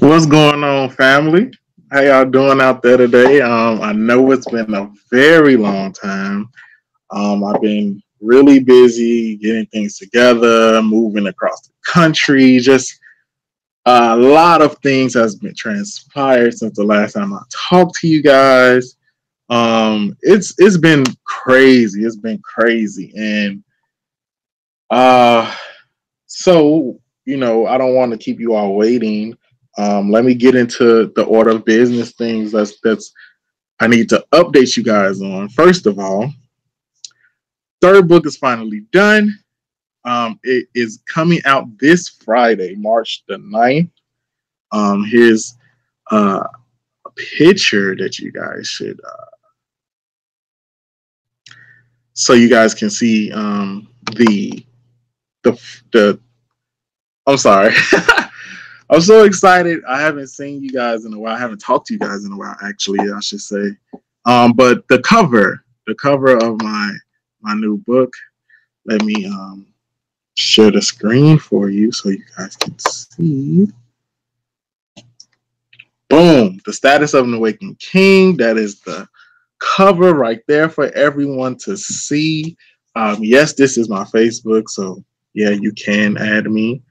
What's going on, family? How y'all doing out there today? I know it's been a very long time. I've been really busy getting things together, moving across the country. Just a lot of things has been transpired since the last time I talked to you guys. It's been crazy. It's been crazy, and uh, so I don't want to keep you all waiting. Let me get into the order of business things that's I need to update you guys on. First of all, third book is finally done. It is coming out this Friday, March the 9th. Here's a picture that you guys should, so you guys can see the. I'm sorry. I'm so excited. I haven't seen you guys in a while. I haven't talked to you guys in a while, actually, I should say. But the cover of my new book. Let me share the screen for you so you guys can see. Boom! The Status of an Awakened King. That is the cover right there for everyone to see. Yes, this is my Facebook, so yeah, you can add me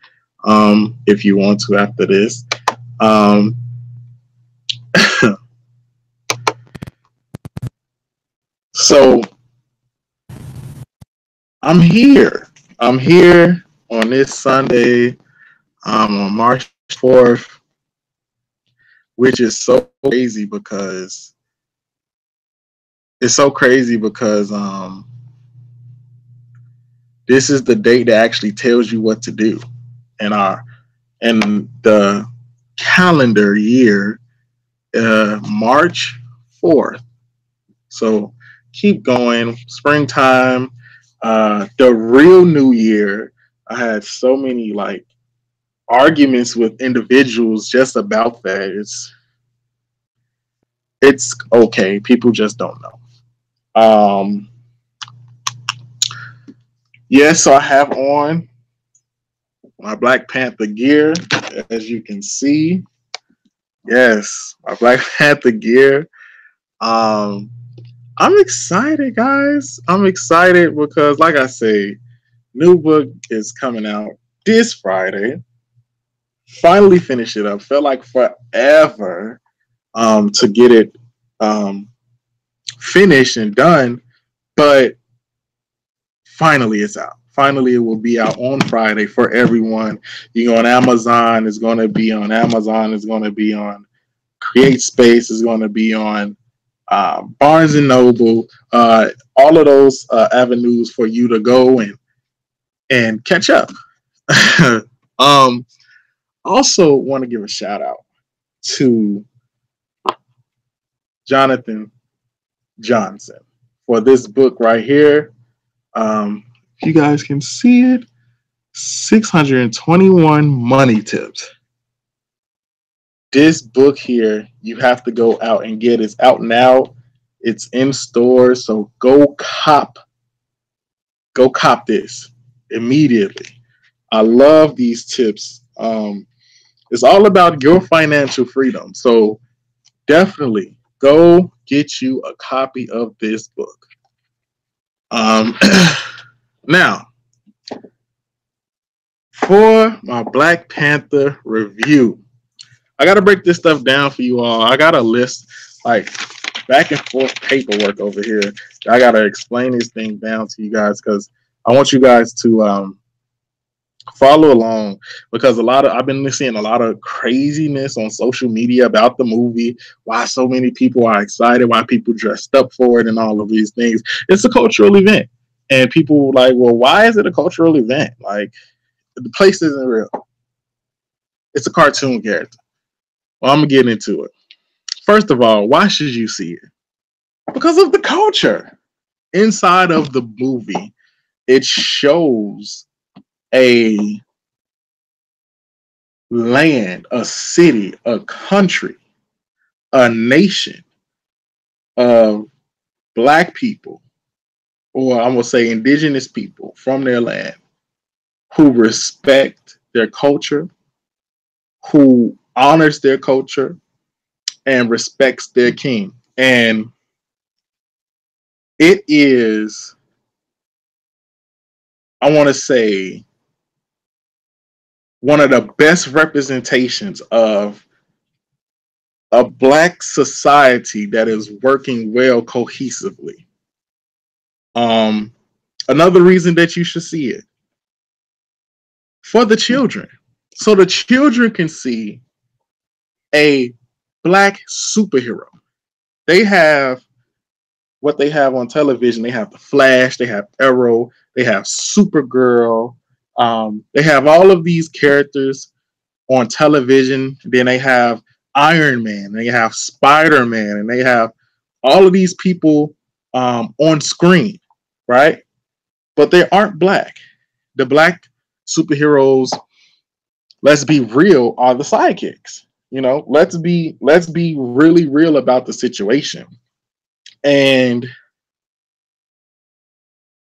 if you want to after this. Um, so I'm here. I'm here on this Sunday, on March 4th, which is so crazy because this is the date that actually tells you what to do in the calendar year, March 4th. So keep going. Springtime, the real new year. I had so many arguments with individuals just about that. It's okay. People just don't know. Yes, so I have on my Black Panther gear, as you can see. Yes, my Black Panther gear. I'm excited, guys. I'm excited because, like I say, new book is coming out this Friday. Finally finish it up. Felt like forever to get it finished and done, but finally it's out. Finally, it will be out on Friday for everyone. You go on Amazon. It's going to be on Amazon. It's going to be on Create Space. It's going to be on Barnes and Noble. All of those avenues for you to go and catch up. Also, want to give a shout out to Jonathan Johnson for this book right here. If you guys can see it, 621 money tips. This book here, you have to go out and get. It's out now. It's in stores, so go cop this immediately. I love these tips. It's all about your financial freedom. So definitely go get you a copy of this book. Now, for my Black Panther review, I got to break this stuff down for you all. I got a list, back and forth paperwork over here. I got to explain this thing down to you guys because I want you guys to follow along, because I've been seeing a lot of craziness on social media about the movie, why so many people are excited, why people dressed up for it and all of these things. It's a cultural event. And people well, why is it a cultural event? The place isn't real. It's a cartoon character. Well, I'm going to get into it. First of all, why should you see it? Because of the culture. Inside of the movie, it shows a land, a city, a country, a nation of Black people, or I'm going to say indigenous people from their land, who respect their culture, who honors their culture, and respects their king. And it is, I want to say, one of the best representations of a Black society that is working well cohesively. Um, Another reason that you should see it, for the children. So the children can see a Black superhero. They have what they have on television. They have the Flash, they have Arrow, they have Supergirl. They have all of these characters on television. Then they have Iron Man, they have Spider Man, and they have all of these people on screen, right? But they aren't Black. The Black superheroes, let's be real, are the sidekicks. You know, let's be really real about the situation. And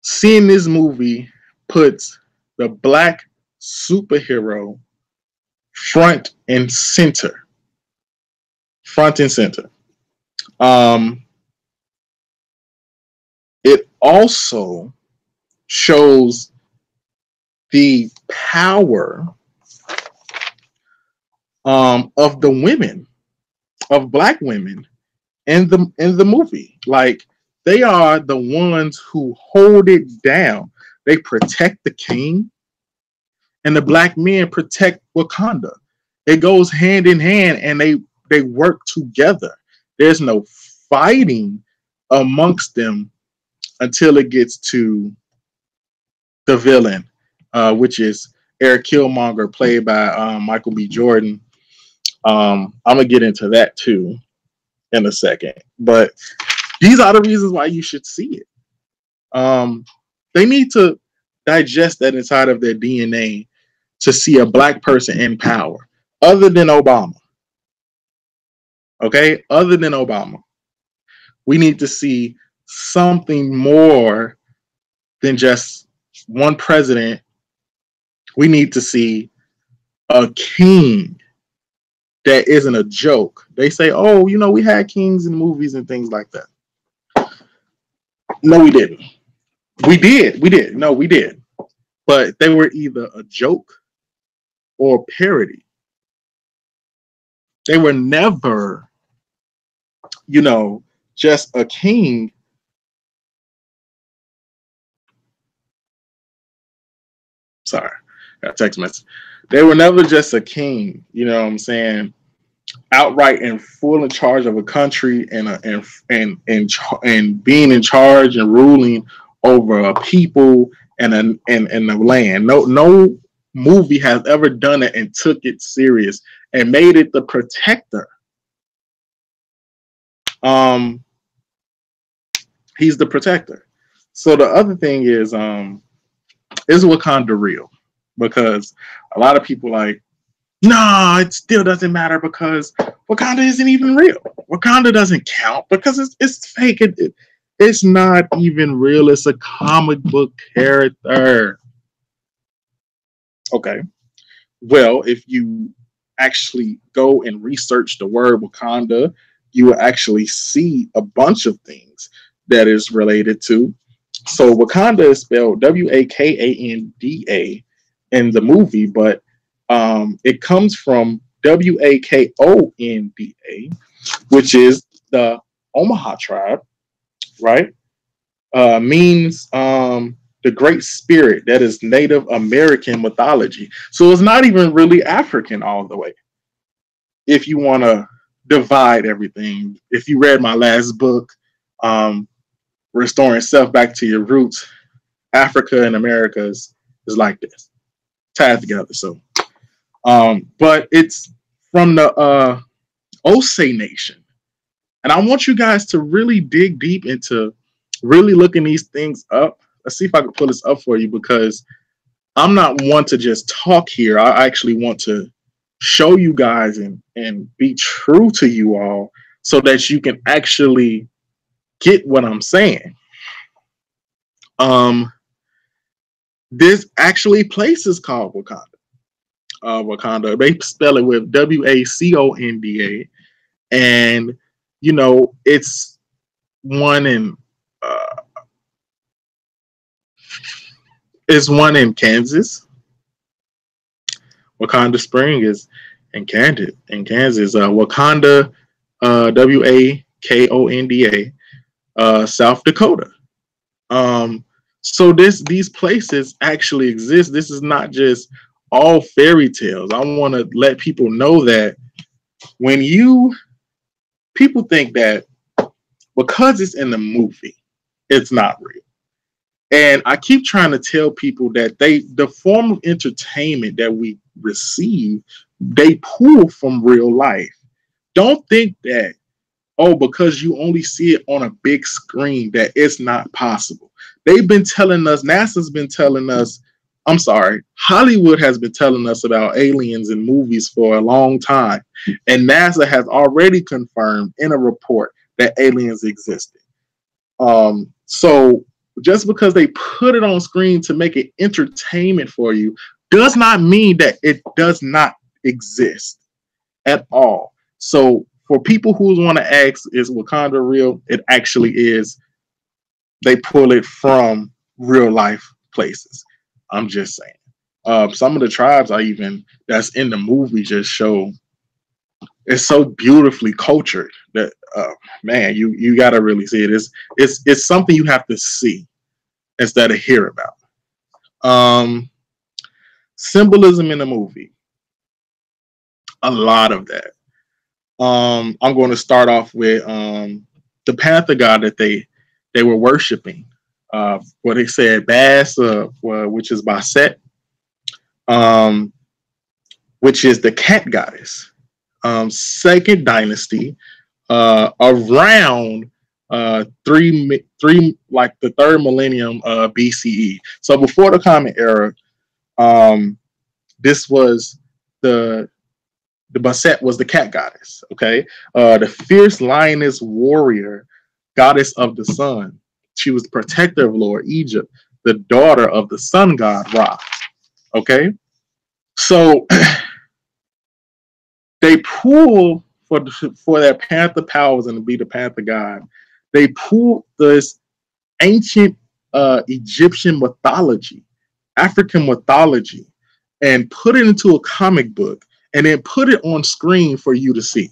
seeing this movie puts the Black superhero front and center. Front and center. It also shows the power of the women, of Black women in the movie. Like, they are the ones who hold it down. They protect the king, and the Black men protect Wakanda. It goes hand in hand, and they work together. There's no fighting amongst them until it gets to the villain, which is Eric Killmonger, played by Michael B. Jordan. I'm gonna get into that too in a second, but these are the reasons why you should see it. They need to digest that inside of their DNA to see a Black person in power, other than Obama. Okay, other than Obama, we need to see something more than just one president. We need to see a king that isn't a joke. They say, oh, you know, we had kings in movies and things like that. No, we didn't. We did. We did. No, we did. But they were either a joke or parody. They were never, you know, just a king. Sorry, got a text message. They were never just a king, you know what I'm saying? Outright and full in charge of a country and being in charge and ruling over a people and the land. No movie has ever done it and took it serious and made it the protector. He's the protector. So the other thing is Wakanda real? Because a lot of people like, no, it still doesn't matter because Wakanda isn't even real. Wakanda doesn't count because it's fake. It's not even real. It's a comic book character. Okay. Well, if you actually go and research the word Wakanda, you will actually see a bunch of things that is related to. So Wakanda is spelled Wakanda in the movie, but it comes from Wakonda, which is the Omaha tribe, right? Means the Great Spirit. That is Native American mythology. So it's not even really African all the way. If you want to divide everything, if you read my last book, Restoring Self Back to Your Roots, Africa and America is like this, tied together. So, but it's from the Osage Nation. And I want you guys to really dig deep into really looking these things up. Let's see if I can pull this up for you, because I'm not one to just talk here. I actually want to show you guys and be true to you all so that you can actually get what I'm saying. There's actually places called Wakanda. Wakanda. They spell it with Waconda, and you know it's one in uh, it's one in Kansas. Wakanda Spring is in Kansas. Wakanda, Wakonda, South Dakota. Um, so these places actually exist. This is not just all fairy tales. I want to let people know that when people think that because it's in the movie, it's not real. And I keep trying to tell people that the form of entertainment that we receive, they pull from real life. Don't think that, oh, because you only see it on a big screen, that it's not possible. They've been telling us, NASA's been telling us, I'm sorry, Hollywood has been telling us about aliens in movies for a long time. And NASA has already confirmed in a report that aliens existed. So just because they put it on screen to make it entertainment for you does not mean that it does not exist at all. So for people who want to ask, is Wakanda real? It actually is. They pull it from real life places. I'm just saying. Some of the tribes that's in the movie just show it's so beautifully cultured that man, you gotta really see it. It's something you have to see instead of hear about. Symbolism in the movie, a lot of that. I'm going to start off with the Panther god that they were worshiping. What they said, Bass, which is Basset, which is the cat goddess. Second dynasty, around like the third millennium BCE. So before the Common Era, this was the Basset was the cat goddess. Okay, the fierce lioness warrior, goddess of the sun. She was the protector of Lower Egypt, the daughter of the sun god Ra. Okay, so they pull for their panther powers and to be the panther god. They pull this ancient Egyptian mythology, African mythology, and put it into a comic book and then put it on screen for you to see.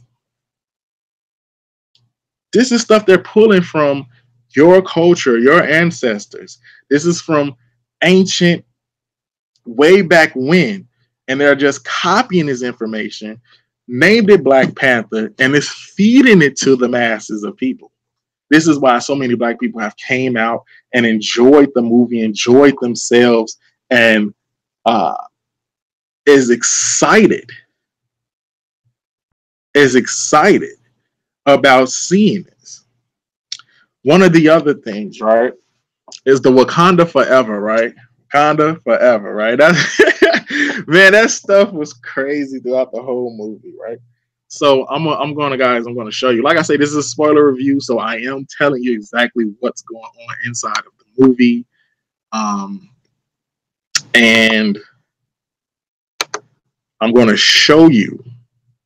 This is stuff they're pulling from your culture, your ancestors. This is from ancient, way back when, and they're just copying this information, named it Black Panther, and is feeding it to the masses of people. This is why so many Black people have came out and enjoyed the movie, enjoyed themselves, and is excited about seeing this. One of the other things, right, is the Wakanda Forever, right? Wakanda Forever, right? That's man, that stuff was crazy throughout the whole movie, right? So I'm going to show you. Like I say, this is a spoiler review, so I am telling you exactly what's going on inside of the movie. And I'm going to show you,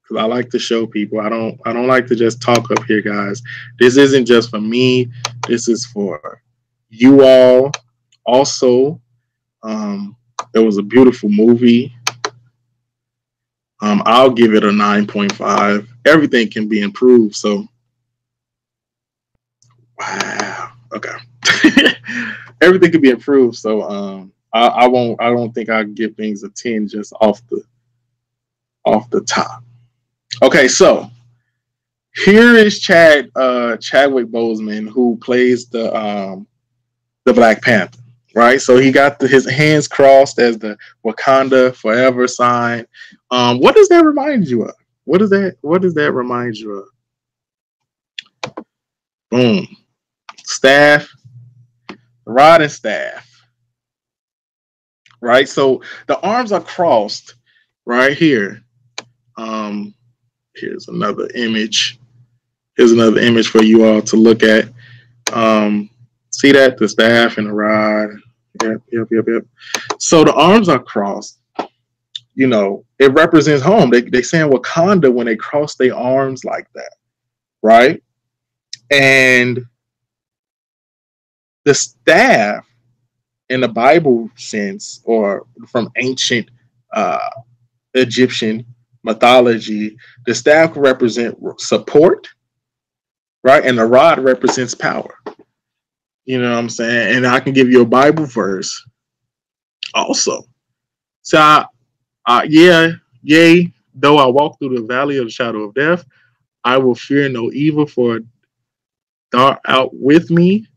because I like to show people. I don't like to just talk up here, guys. This isn't just for me. This is for you all. Also, it was a beautiful movie. I'll give it a 9.5. Everything can be improved. So, wow. Okay. Everything can be improved. So, I won't. I don't think I give things a 10 just off the top. Okay, so here is Chadwick Boseman, who plays the Black Panther, right? So he got his hands crossed as the Wakanda Forever sign. What does that remind you of? What does that remind you of? Boom. Staff, rod and staff. Right? So the arms are crossed right here. Here's another image. Here's another image for you all to look at. See that? The staff and the rod. Yep. So the arms are crossed. You know, it represents home. They saying Wakanda when they cross their arms like that, right? And the staff in the Bible sense, or from ancient uh, Egyptian mythology, the staff can represent support, right? And the rod represents power. You know what I'm saying? And I can give you a Bible verse also. So, yeah, yea, though I walk through the valley of the shadow of death, I will fear no evil, for thou art with me,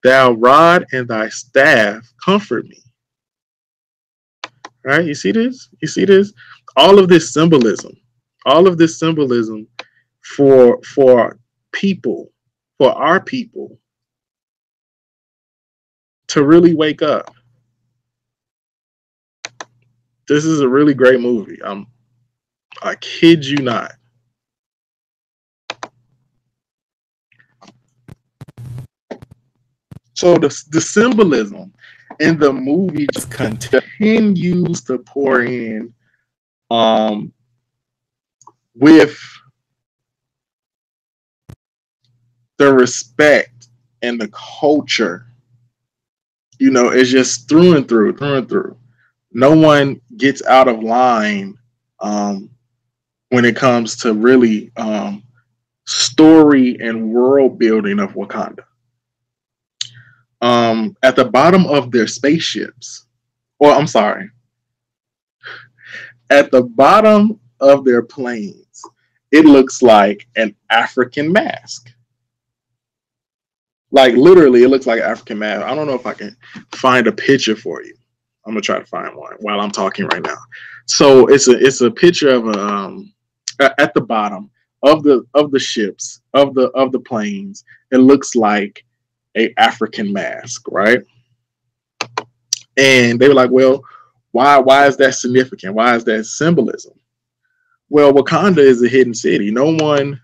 thou rod and thy staff comfort me. Right? You see this? You see this? All of this symbolism, all of this symbolism for people, for our people to really wake up. This is a really great movie. I kid you not. So the symbolism in the movie just continues to pour in um, with the respect and the culture. You know, it's just through and through, through and through. No one gets out of line um, when it comes to really story and world building of Wakanda. At the bottom of their spaceships, or I'm sorry, at the bottom of their planes, it looks like an African mask. Like literally, it looks like an African mask. I don't know if I can find a picture for you. I'm gonna try to find one while I'm talking right now. So it's a picture of at the bottom of the ships of the planes. It looks like a African mask, right? And they were like, well, why is that significant? Why is that symbolism? Well, Wakanda is a hidden city. No one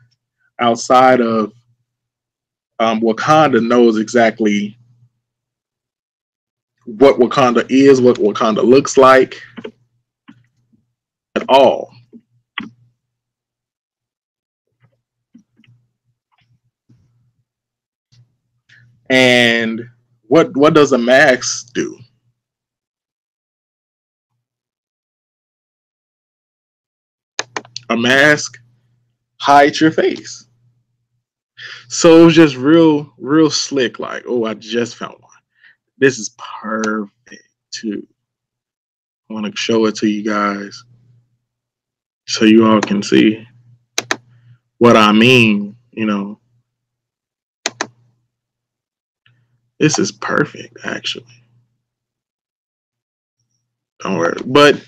outside of Wakanda knows exactly what Wakanda is, what Wakanda looks like at all. And what does a mask do? A mask hides your face. So it was just real slick. Like, oh, I just found one. This is perfect too. I want to show it to you guys so you all can see what I mean. You know, this is perfect, actually. Don't worry. But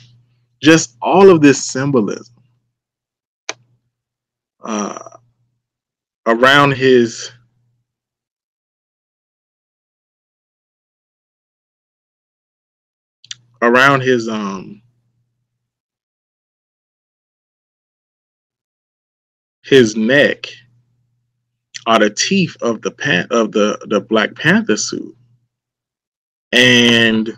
just all of this symbolism uh, around his neck are the teeth of the Black Panther suit, and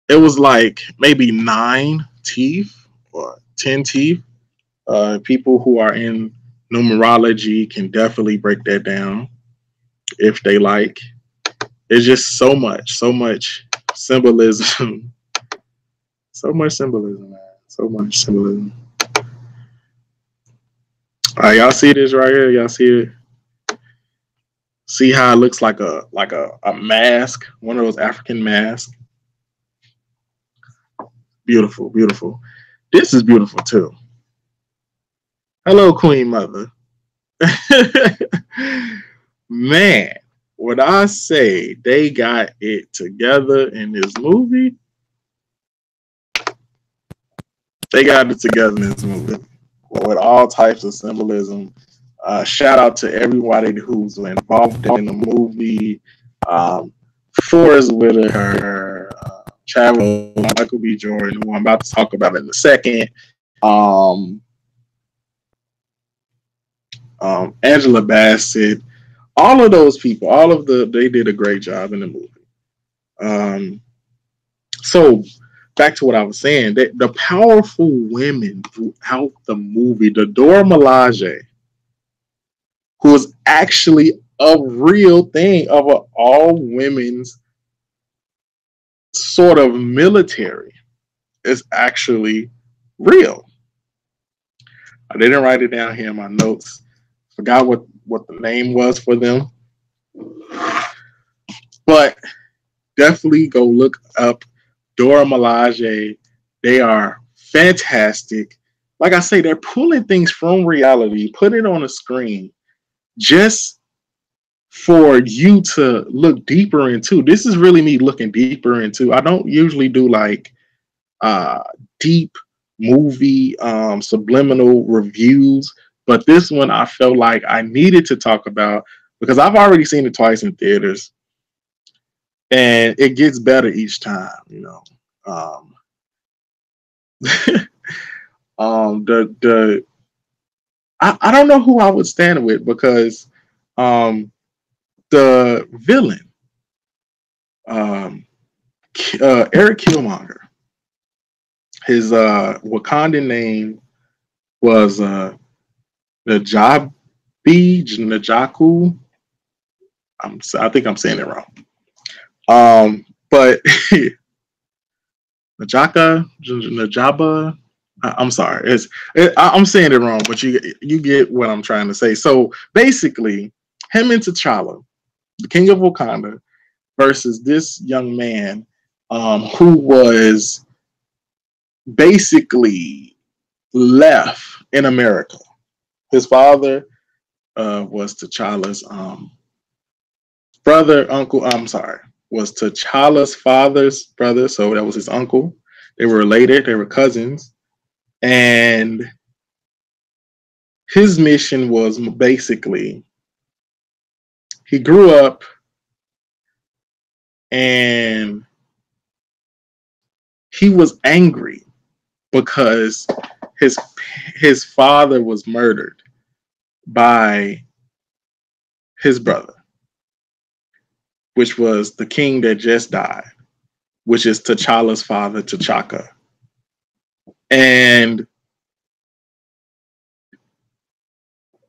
it was like maybe 9 teeth or 10 teeth. People who are in numerology can definitely break that down if they like. It's just so much symbolism, so much symbolism, man, so much symbolism. All right, y'all see this right here? Y'all see it? See how it looks like a mask, one of those African masks. Beautiful, beautiful. This is beautiful too. Hello, Queen Mother. Man, when I say they got it together in this movie, they got it together in this movie with all types of symbolism. Shout out to everybody who's involved in the movie. Forrest Whitaker, Chadwick, Michael B. Jordan, who I'm about to talk about in a second. Angela Bassett, all of those people, they did a great job in the movie. So back to what I was saying, that the powerful women throughout the movie, the Dora Milaje, who is actually a real thing of an all women's sort of military, is actually real. I didn't write it down here in my notes. Forgot what the name was for them, but definitely go look up Dora Milaje. They are fantastic. Like I say, they're pulling things from reality, put it on a screen, just for you to look deeper into. This is really me looking deeper into. I don't usually do like uh deep movie subliminal reviews, but this one I felt like I needed to talk about because I've already seen it twice in theaters, and it gets better each time, you know. um the I don't know who I would stand with, because um the villain, um Eric Killmonger, his Wakandan name was Najabi Najaku. I think I'm saying it wrong. But Najaba. I'm sorry. I'm saying it wrong, but you get what I'm trying to say. So basically, him and T'Challa, the King of Wakanda, versus this young man, who was basically left in America. His father was T'Challa's brother, uncle. I'm sorry, was T'Challa's father's brother, so that was his uncle. They were related. They were cousins, and his mission was basically he grew up and he was angry because his his father was murdered by his brother, which was the king that just died, which is T'Challa's father, T'Chaka. And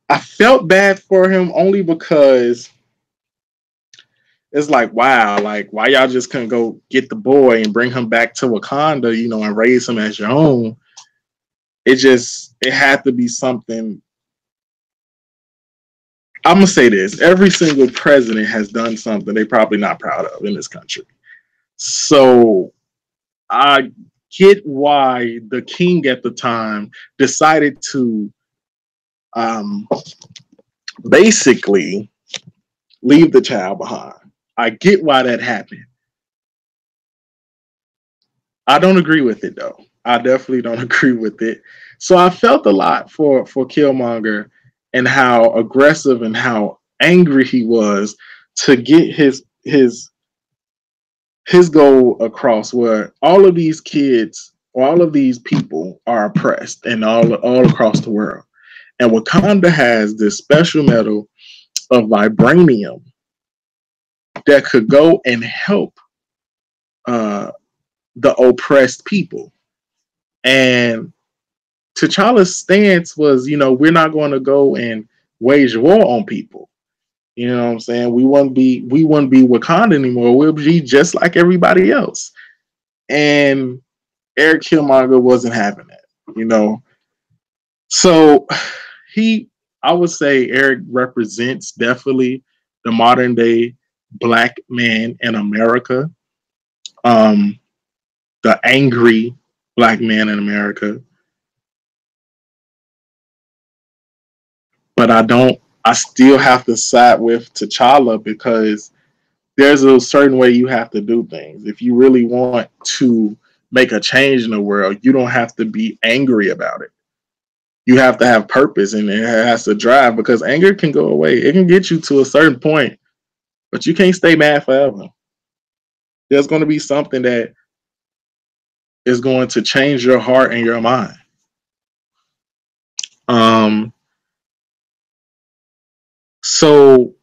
I felt bad for him only because it's like, wow, like why y'all just couldn't go get the boy and bring him back to Wakanda, you know, and raise him as your own. It had to be something. I'm gonna say this: every single president has done something they're probably not proud of in this country. So I get why the king at the time decided to um, basically leave the child behind. I get why that happened. I don't agree with it though. I definitely don't agree with it. So I felt a lot for Killmonger and how aggressive and how angry he was to get his goal across, where all of these kids, all of these people are oppressed and all across the world. And Wakanda has this special metal of vibranium that could go and help uh, the oppressed people. And T'Challa's stance was, you know, we're not going to go and wage war on people. You know what I'm saying? We wouldn't be Wakanda anymore. We'll be just like everybody else. And Eric Killmonger wasn't having that, you know. So I would say Eric represents definitely the modern day black man in America, um, the angry black man in America. But I still have to side with T'Challa because there's a certain way you have to do things. If you really want to make a change in the world, you don't have to be angry about it. You have to have purpose, and it has to drive, because anger can go away. It can get you to a certain point, but you can't stay mad forever. There's going to be something that is going to change your heart and your mind. Um, so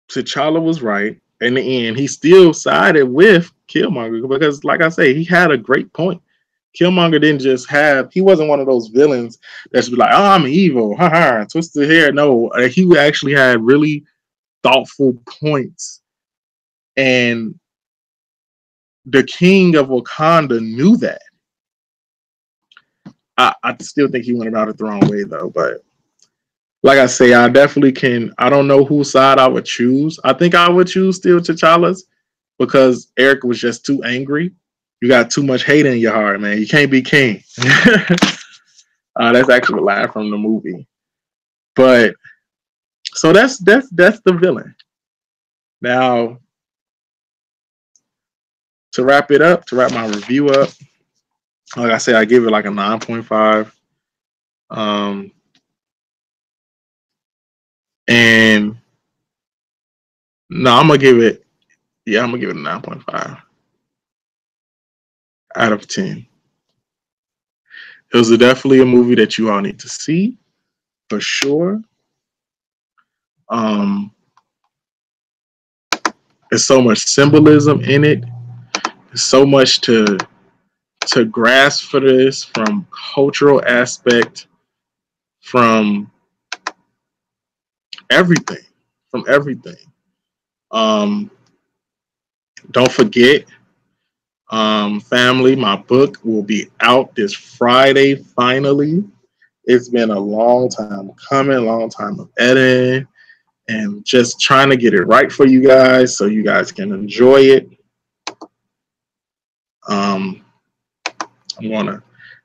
T'Challa was right. in the end, he still sided with Killmonger because, like I say, he had a great point. Killmonger didn't just have, he wasn't one of those villains that's like, oh, I'm evil, haha, twisted hair. No, he actually had really thoughtful points. And the king of Wakanda knew that. I still think he went about it the wrong way, though. But like I say, I definitely can. I don't know whose side I would choose. I think I would choose still T'Challa's because Eric was just too angry. You got too much hate in your heart, man. You can't be king. That's actually a line from the movie. But so that's the villain. Now, to wrap it up, to wrap my review up, like I said, I give it like a 9.5. And no, I'm gonna give it a 9.5 out of 10. It was definitely a movie that you all need to see for sure. There's so much symbolism in it. There's so much to grasp for this, from cultural aspect, from everything. Don't forget, family, my book will be out this Friday finally. It's been a long time coming, long time of editing, and just trying to get it right for you guys so you guys can enjoy it. I'm going to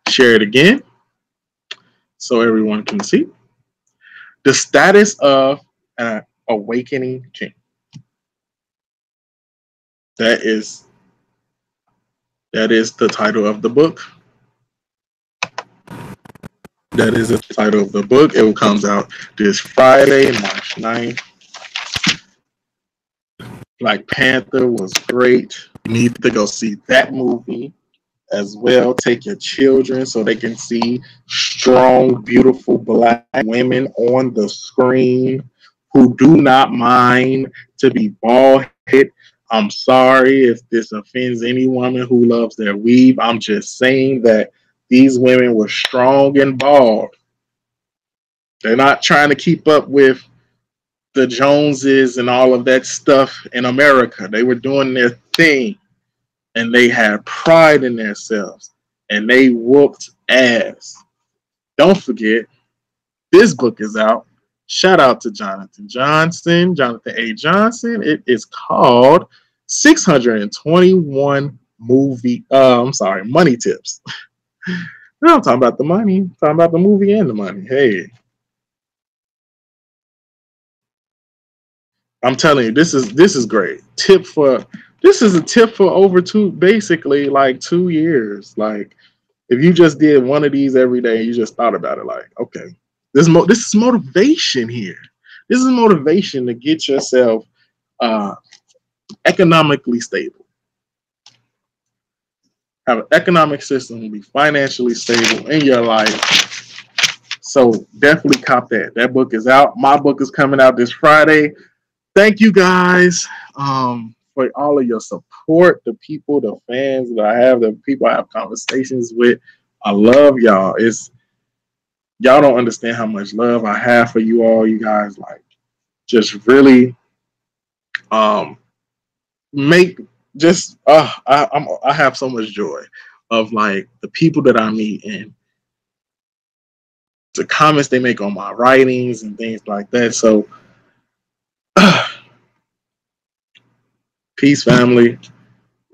share it again so everyone can see. The Status of an Awakening King. That is the title of the book. That is the title of the book. It comes out this Friday, March 9th. Black Panther was great. You need to go see that movie as well. Take your children so they can see strong, beautiful Black women on the screen who do not mind to be bald-headed. I'm sorry if this offends any woman who loves their weave. I'm just saying that these women were strong and bald. They're not trying to keep up with the Joneses and all of that stuff in America. They were doing their thing, and they had pride in themselves, and they whooped ass. Don't forget, this book is out. Shout out to Jonathan A. Johnson. It is called 621 Money Tips. No, I'm talking about the money. I'm talking about the movie and the money. Hey, I'm telling you, this is great. This is a tip for over basically like 2 years. Like, if you just did one of these every day, you just thought about it, like, okay, this is motivation here. This is motivation to get yourself economically stable. Have an economic system, be financially stable in your life. So definitely cop that. That book is out. My book is coming out this Friday. Thank you guys for all of your support, the people, the fans that I have, the people I have conversations with. I love y'all. Y'all don't understand how much love I have for you all. You guys like just really make just I have so much joy of like the people that I meet and the comments they make on my writings and things like that. So peace, family.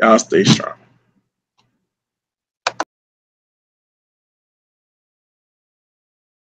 Y'all stay strong.